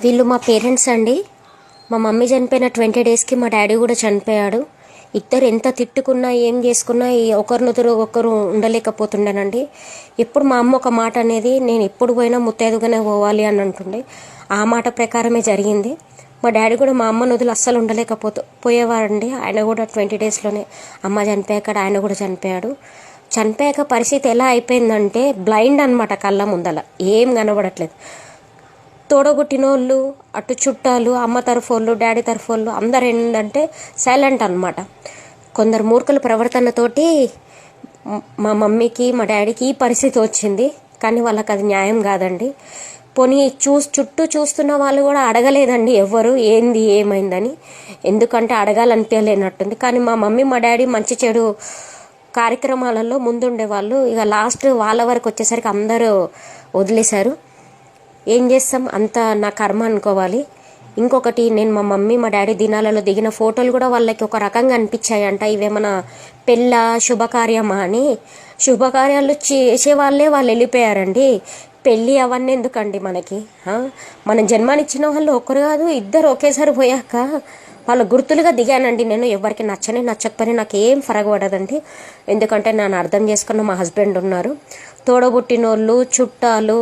వీళ్ళు మా పేరెంట్స్ అండి. మా మమ్మీ చనిపోయిన 20 డేస్కి మా డాడీ కూడా చనిపోయాడు. ఇద్దరు ఎంత తిట్టుకున్నా ఏం చేసుకున్నా ఒకరినొకరు ఒకరు ఉండలేకపోతుండేనండి. ఎప్పుడు మా అమ్మ ఒక మాట అనేది, నేను ఎప్పుడు పోయినా ముత్తైదుగానే పోవాలి అని అంటుండే. ఆ మాట ప్రకారమే జరిగింది. మా డాడీ కూడా మా అమ్మను వదిలి అస్సలు పోయేవారండి. ఆయన కూడా 20 డేస్లోనే అమ్మ చనిపోయాక ఆయన కూడా చనిపోయాడు. చనిపోయాక పరిస్థితి ఎలా అయిపోయిందంటే బ్లైండ్ అనమాట. కళ్ళ ముందల ఏం కనబడట్లేదు. తోడగొట్టినోళ్ళు, అటు చుట్టాలు, అమ్మ తరఫు వాళ్ళు, డాడీ తరఫు వాళ్ళు అందరు ఏంటంటే సైలెంట్ అనమాట. కొందరు మూర్ఖుల ప్రవర్తనతోటి మా మమ్మీకి మా డాడీకి ఈ పరిస్థితి వచ్చింది. కానీ వాళ్ళకి అది న్యాయం కాదండి. పోనీ చుట్టూ చూస్తున్న వాళ్ళు కూడా అడగలేదండి ఎవ్వరు ఏంది ఏమైందని. ఎందుకంటే అడగాలనిపించలేనట్టుంది. కానీ మా మమ్మీ మా డాడీ మంచి చెడు కార్యక్రమాలలో ముందుండేవాళ్ళు. ఇక లాస్ట్ వాళ్ళ వరకు వచ్చేసరికి అందరూ వదిలేశారు. ఏం చేస్తాం, అంత నా కర్మ అనుకోవాలి. ఇంకొకటి, నేను మా మమ్మీ మా డాడీ దినాలలో దిగిన ఫోటోలు కూడా వాళ్ళకి ఒక రకంగా అనిపించాయంట. ఇవేమన్నా పెళ్ళ శుభకార్యమా అని. శుభకార్యాలు చేసే వాళ్ళే వాళ్ళు వెళ్ళిపోయారండి. పెళ్ళి అవన్నీ ఎందుకండి మనకి? మనం జన్మనిచ్చిన వాళ్ళు ఒకరు కాదు ఇద్దరు ఒకేసారి పోయాక వాళ్ళ గుర్తులుగా దిగానండి నేను. ఎవరికి నచ్చకపోయినా నాకు ఏం పడదండి. ఎందుకంటే నన్ను అర్థం చేసుకున్న మా హస్బెండ్ ఉన్నారు. తోడబుట్టినోళ్ళు, చుట్టాలు